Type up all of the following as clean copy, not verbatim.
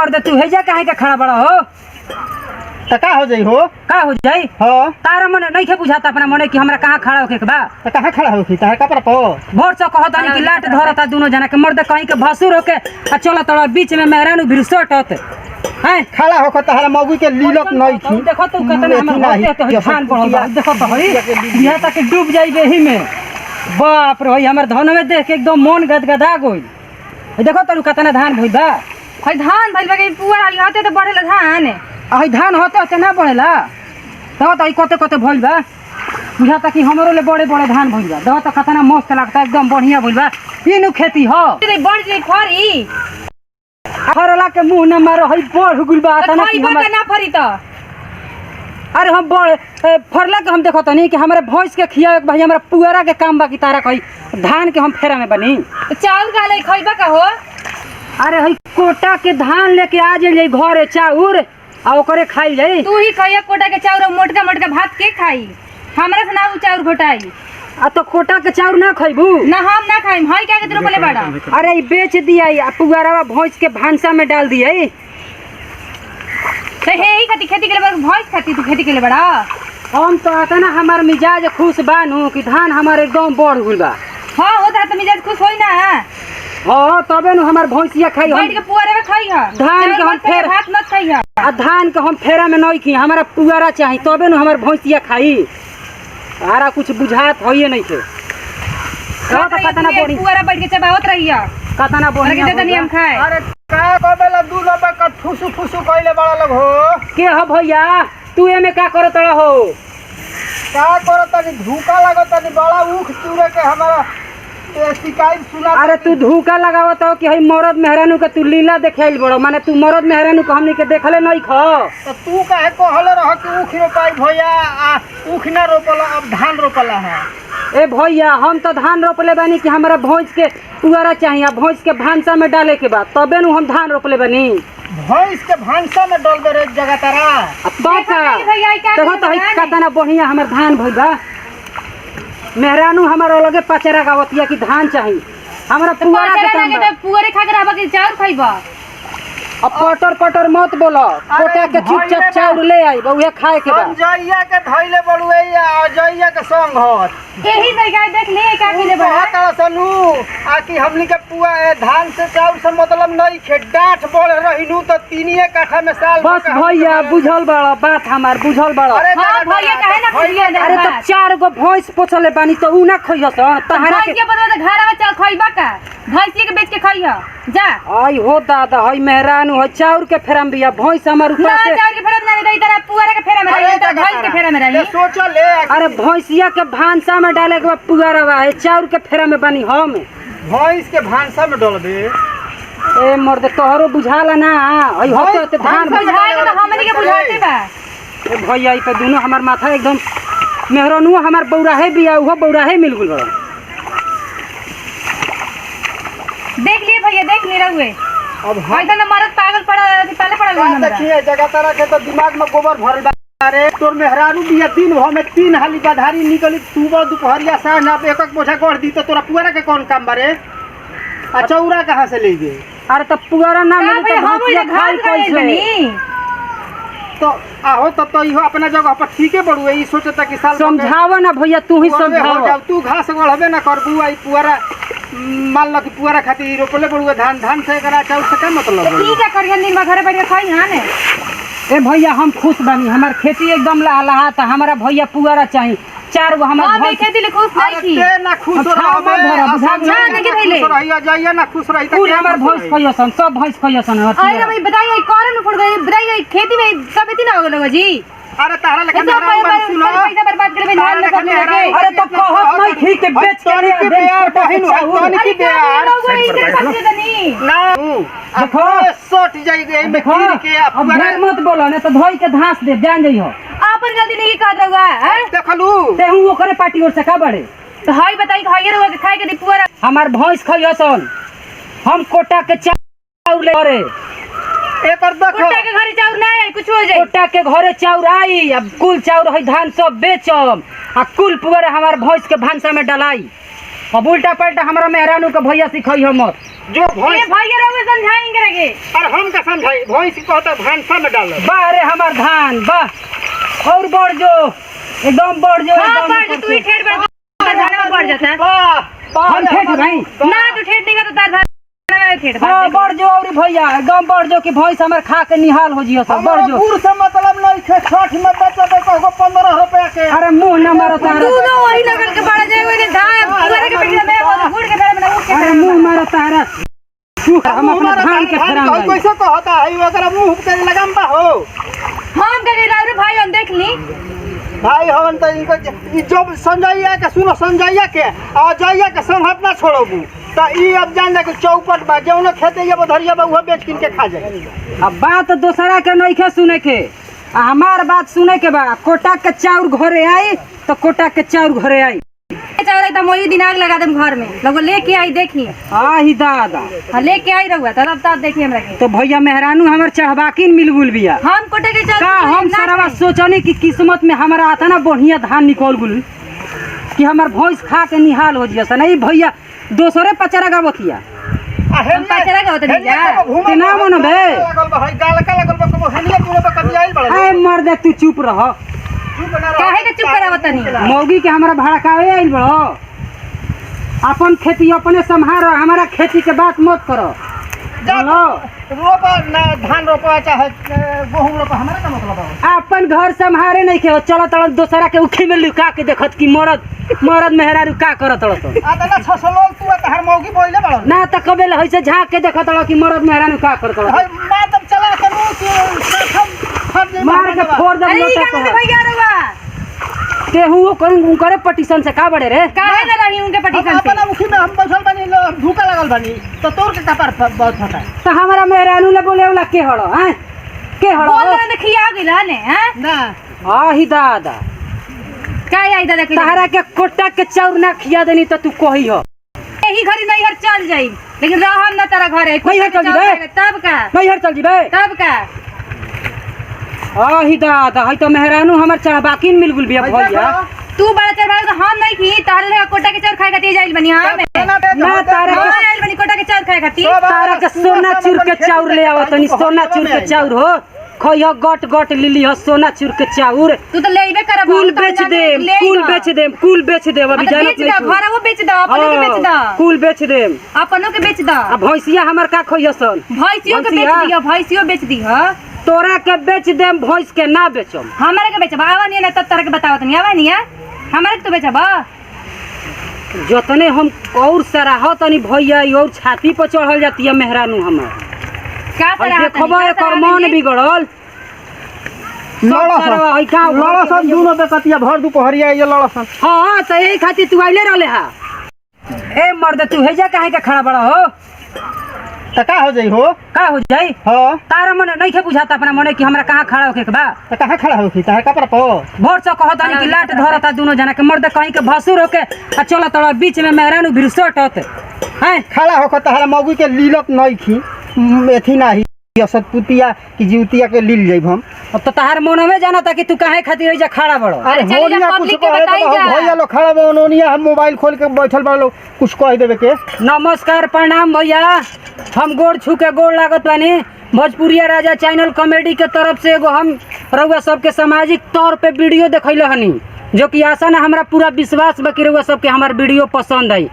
मर्द तू हेजा काहे के खड़ा बड़ा हो त का हो जाई हो का हो जाई हो तारा मने नहीं के बुझाता अपना मने कि हमरा कहां खड़ा होके के बा त कहां खड़ा होखी तार कपड़ा पो भोर से कहत नहीं कि लाट धरता दोनों जना के मर्द कहीं के भसुर होके आ चला तड़ा बीच में मेहरानू बिरसटत हैं खड़ा होकर तहरा मौगी के लीलक नहीं थी देखो तू कतना हमर होते तो खान पड़ल बा देखो तो हई बिया तक डूब जाई बेही में बाप रे हई हमर धन में देख के एकदम मन गदगदा गई देखो तू कतना धान भइल बा हई धान भइल बा के पुअर हाली होते तो बढ़ेला धान हई धान होते होते ना बढ़ेला देखो तो कते कते भइल बा बुझाता कि हमरो ले बड़े बड़े धान भइल बा देखो तो कतना मस्त लगता एकदम बढ़िया भइल बा इनु खेती हो रे बढ़ जाई फरी फरला के मुंह न मारो हई बढ़ गुल बा तना खई कि बा ना फरी त अरे हम बड़ फरला के हम देखो तनी कि हमारे भैंस के खिया भाई हमरा पुअरा के काम बा कि तारा कही धान के हम फेरा में बनी चाउर का ले खइबा का हो अरे हई कोटा के धान लेके आ जाई घरे चाउर आ ओकरे खाई जाई तू ही खइया कोटा के चाउर मोटका मोटका भात के खाई हमरा से ना उ चाउर घोटाई आ तो कोटा के चाउर ना खइबू ना हम ना खाइम हई क्या के तू पले बड़ा अरे ई बेच दिया आ पुअरावा भैंस के भांसा में डाल दिया तो हे ही खेती के लिए भैंस खाती तू खेती के लिए बड़ा हम तो आता ना हमार मिजाज खुश बानू कि धान हमारे एकदम बढ़ गइल बा हां होता तो मिजाज खुश होई ना हां तबे नु हमार भैंसिया खाई बैठ के पुअरे में खाई हा धान के हम फेर भात मत खाई हा आ धान के हम फेरा में नहीं की हमारा पुअरा चाहिए तबे नु हमार भैंसिया खाई आरा कुछ बुझात होइए नहीं थे कतना बड़ी पुअरा बैठ के चबावत रहिया कतना बड़ी के देतनी हम खाए अरे का कबेला दूध पे का फुसु फुसु कइले बड़ा लोग हो के हो भैया तू एमे का करत हो का करत तनी धूका लागत तनी बड़ा ऊख चूरे के हमारा शिकायत सुना अरे तू धूका लगावत हो कि हई मरद मेहरानू के तू लीला देखाइल बड़ो माने तू मरद मेहरानू को हमनी के देखले नहीं खो तो तू काहे कहले रह कि ऊख रोपाई भैया आ ऊख ना रोपला अब धान रोपला है ए भैया हम तो धान रोपले बानी कि हमारा भैंस के पुअरा चाहिए भैंस के भांसा में डाले के बाद तबे नु हम धान रोपले बानी भैंस के भांसा में डाल दे रे जगह तारा देखो तो हई कतना बढ़िया हमर धान भइल बा मेहरानू हमारा अलगे पचरा गावतिया कि धान चाहिए हमारा पुअरा के काम बा पुअरे खा के रहबा के चाउर खइबा अब पटर पटर मत बोलो कोटा के चुपचाप चाउर ले आई बहुए खाए के बा जइया के धइले बड़ुए आ जइया के संग होत यही तरीका देख ले का किले बड़ा का सनु आ कि हमनी के पुआ धान से चाउर से मतलब नहीं खे डाठ बढ़ रहिनु तो तीनिए काठा में साल बस भैया बुझल बड़ा बात हमार बुझल बड़ा हां भैया काहे ना खइया दे अरे तो 4 गो भैंस पोछले बानी तो उ ना खइहस तहरा के बदला घर में चाउर खइबा का भैंसी के बेच के खइया जा आई हो दादा हई मेहरानू हई चाउर के फेरम बिया भैंस हमर ऊपर से चाउर के फेरम नहीं रही तरह पुअरा के फेरम रही त भैंस के फेरम रही सोचो ले अरे भैंसिया के भांसा में डाले के बाद पुअरावा है चाउर के फेरा में बनी हम भैंस के भांसा में डाल दे ए मर्द तोहरो बुझाला ना हई होते तो धान बुझाए के तो हमनी के बुझाते बा ए भैया ई पे दोनों हमर माथा एकदम मेहरानू हमर बौराहे बिया उहो बौराहे मिल गेल बड़ा देख लिए भैया देख ले रहुए अब भाई तो मरद पागल पड़ा पहले पड़ा हुआ हमरा देखिए जगह तारा के तो दिमाग में गोबर भरल बा अरे तोर मेहरानू बिया दिन भर में 3 हाली बधारी निकली सुबह दोपहरिया सांझ अब एक एक बोझा गोड़ दी तो तोरा पुअरा के कौन काम बारे आ चौरा कहां से ले गए अरे तो पुअरा ना मिले तो भैंसिया खाई कैसे तो आहो तो इहो अपना जगह पर ठीके बड़ुए ई सोचता कि साल समझावा ना भैया तू ही समझावा तू घास गढ़बे ना करबू आई पुअरा मान लो कि पुअरा खातिर रोपले बड़ुए धान से करा चाउर से का मतलब ठीक है करिया दिन में घरे बैठ के खाई हां ने ए भैया हम खुश बानी हमार खेती एकदम लहलहाता हमारा भैया पुअरा चाहिए 4 गो हमार भाई खेती ले खुश नहीं थी ते ना खुश रहबे अच्छा नहीं के भइले खुश रहिया जाइए ना खुश रही पूरे हमार भैंस खइयसन सब भैंस खइयसन अरे भाई बताइए कौन में फुट गई बताइए खेती में सब इतना हो गलो जी अरे तारा लेकिन पैसा बर्बाद कर धान में सब लगे अरे तो कहत नहीं ठीक के बेच के के बियार बहिन तोनी की बियार ना देखो सट जाई गई में गिर के अब मत बोलो ना तो धोई के घास दे जान जइहो आपन गलती नहीं कर रहुआ हैं देखलू ते हूं ओकरे पार्टी और से का बड़े तो हाई बताई खाइए रहुआ के खाए के दी पुअरा हमार भैंस खइयसन हम कोटा के चाउर ले रे एकर देखो कोटा के घरे चाउर नहीं आई कुछ हो जाए कोटा के घरे चाउर आई अब कुल चाउर है धान सब बेचम आ कुल पुअरा हमार भैंस के भांसा में डलाई अब उल्टा पलटा हमारा मेहरानू के भैया सिखई हम जो भैंस भैया रहुए समझाएंगे रगे। अरे हम का समझाई भैंस कहता भांसा में डाल बा रे हमार धान बा और बढ़ जो एकदम बढ़ जो हां बढ़ जा, तू ही ठेठ बढ़ धान में बढ़ जाता। वाह हम ठेठ भाई ना तू ठेठ नहीं का तो तार धान में ठेठ हाँ बढ़ जो और भैया एकदम बढ़ जो कि भैंस हमार खा के निहाल हो जियो सब बढ़ जो गुड़ से मतलब नहीं थे 60 में बच्चा को 15 रुपया के अरे मुंह न मारो तारा तू तो वही लगल के बड़ा जाए वही धान पूरा के पेट में वो गुड़ के पेड़ में उठ के अरे मुंह मारो तारा हम अपना धान के फेरा में कैसे कहता है अगर मुंह के लगाम बा हो हम के लाउरे भाई हम देख ली भाई हवन तो इनको जब संजैया के सुनो संजैया के और जैया के संहत ना छोड़बू तो ई अब जान जा के चौपट बा जौन खेते ये बधरिया बा वो बेच किन के खा जाए। अब बात दूसरा के नहीं के सुने के हमार बात सुने के बा कोटा के चाउर घरे आई तो कोटा के चाउर घरे आई चाउर एकदम वही दिनाग लगा देम घर में लोग लेके आई देखी आही दादा हां लेके आई रहुआ तब देखी हमरा के तो भैया मेहरानू हमर चढ़बाकिन मिलगुल बिया हम कोटे के चाउर का हम सरवा सोचनी कि किस्मत में हमारा आता ना बढ़िया धान निकल गुल कि हमार भैंस खा के निहाल हो जिया नहीं भैया दोसरे पचरा गावतिया हम पचरा गावत नहीं जा ते ना मन बे लगल बा है गाल का लगल बा कबो हनिया तूने बा कभी आइल बड़ा ए मर्दे तू चुप रह काहे के चुप करावत नहीं मौगी के हमरा भड़कावे आइल बड़ो अपन खेती अपने संभारो हमारा खेती के बात मत करो बोलो रोपा ना धान रोपा चाहे गेहूं रोपा हमारा का मतलब है अपन घर संभारे नहीं के चलो तड़ दोसरा के उखी में लुका के देखत कि मरद मेहरारू का करत तड़ आता ना 600 लोग तू तहर मौगी बोइले बड़ा ना त कबे ल होइसे झांक के देखत तड़ कि मरद मेहरारू का करत तड़ है मातम चला के मुंह मार के फोड़ दे अरे ई लोटा का को भैया रहुआ केहू करे पटिशन से का बड़े रे काहे ना रही उनके पटिशन से अपना मुखी में हम बैठल बनी धूका लगल बनी तो तोर के कपार बहुत फटा त हमरा मेहरारू ले बोले वाला के हड़ो हैं के हड़ो बोल रहे खिया गेला ने हैं ना आही दादा काहे आई दादा के तहरा के कोटा के चाउर ना खिया देनी त तू कही हो यही घरी नहीं हर चल जाई लेकिन रहम ना तेरा घरे नहीं हर चल जीबे तब का नहीं हर चल जीबे तब का आही दादा है तो मेहरानू हमर चढ़बाकिन मिलगुल बिया भैया तू बड़ा चढ़ा तो हम नहीं खी तारे ले कोटा के चाउर खाए खातिर जाइल बनी हां ना तारे हां के आइल बनी कोटा के चाउर खाए खातिर तारा के सोना चूर के चाउर ले आवत तनी सोना चूर के चाउर हो खइह गट गट लिली हो सोना चूर के चाउर तू तो लेबे करब कुल बेच दे कुल बेच दे अभी जानत बेच नहीं दो घर वो बेच दो अपने के बेच दो कुल बेच दे अपनों के बेच दो आ भैंसिया हमर का खइह सन भैंसियों के बेच दियो भैंसियों बेच दी हां तोरा के बेच देम भैंस के ना बेचम हमारे के बेचबा आवा नहीं ना तब तरह के बतावत नहीं आवा नहीं है हमारे के तो बेचबा जतने हम और सराह तनी भैया और छाती पर चढ़ल जाती है मेहरानू हमर का तरह देखबो एकर मन बिगड़ल लड़सन दोनों बेकतिया भर दोपहरिया ये लड़सन हाँ तो यही खातिर तू आइले रहले हा ए मर्द तू हेजा काहे के खड़ा बड़ा हो त का हो जाई हो का हो जाई हां तारा मन नहीं के बुझाता अपना मने कि हमरा कहां खड़ा होके के बा त कहां खड़ा हो की तार कपड़ा पो भोर से कहत कि लाट धरता दोनों जना के मर्द कहीं के भसुर होके आ चल तड़ बीच में मेहरानू भिरसट होते हैं खड़ा होकर तहरा मौगी के लीलत नहीं खी एथी नाही सतपुतिया की जीवतिया के लील जाइब हम तो तहार मन में जाना था कि तू काहे खातिर एजा खड़ा बड़ो अरे चलिए होनिया कुछ पब्लिक के कहे बताई तो जा। भैया लोग खड़ा बा ओनिया हम मोबाइल खोल के बैठल बा लोग कुछ कह देवे के नमस्कार प्रणाम भैया हम गोड़ छू के गोड़ लागत बानी भोजपुरिया राजा चैनल कॉमेडी के तरफ से एगो हम रउआ सबके सामाजिक तौर पे वीडियो देखैले हनी जो कि आशा ना हमरा पूरा विश्वास बा कि रउआ सबके हमार वीडियो पसंद आई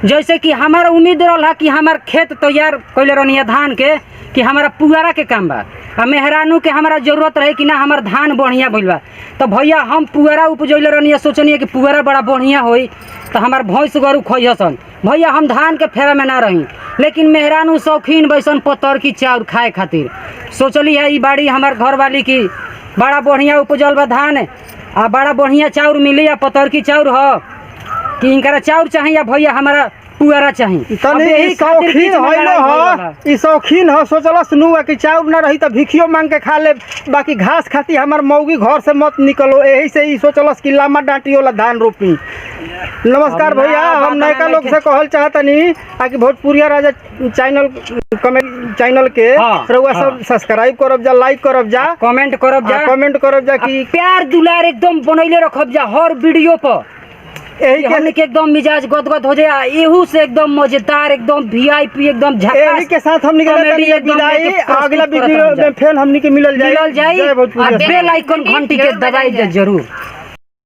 जैसे कि हमारा उम्मीद रहा कि हमार खेत तैयार कैले रहनी धान के कि हमारा पुआरा के काम बा आ मेहरानू के हमारा जरूरत रहे कि ना हमार धान बढ़िया भइल बा तो भैया हम पुआरा उपजैले रहनी सोचनी कि पुआरा बड़ा बढ़िया होई तो हमार भैंस गरू खइहसन भैया हम धान के फेरा में ना रही लेकिन मेहरानू शौकीन बैसन पतर की चाउर खाए खातिर सोचली है ई बाड़ी हमार घर वाली की बड़ा बढ़िया उपजल बा धान आ बड़ा बढ़िया चाउर मिली आ पतर की चाउर हो कि इनकरा चाउर चाहिए भैया हमारा पुआरा चाहिए तनी ई शौकीन होइलो ह ई शौकीन ह सोचलस नु कि चाउर ना रही त भिखियो मांग के खा ले बाकी घास खाती हमर मौगी घर से मत निकलो यही से ई सोचलस कि लामा डांटियो ला धान रोपी नमस्कार भैया हम नयका लोग से कहल चाहतनी कि भोजपुरिया राजा चैनल कमेंट चैनल के रउआ सब सब्सक्राइब करब जा लाइक करब जा कमेंट करब जा कमेंट करब जा कि प्यार दुलार एकदम बनैले रखब जा हर वीडियो पर यही कि के- हमने के एकदम मिजाज गदगद हो जाए, एहू से एकदम मजेदार, एकदम वीआईपी, एकदम यही झकास के साथ हमनी के कॉमेडी लेते एकदम विदाई। लेके प्रस्तुत अगला करत वीडियो रहल जाए। में फिर हमनी के मिलल जाई। मिलल जाई जय भोजपुरी। और बेल आइकन घंटी के जरूर दबाई बजाई दे जरूर।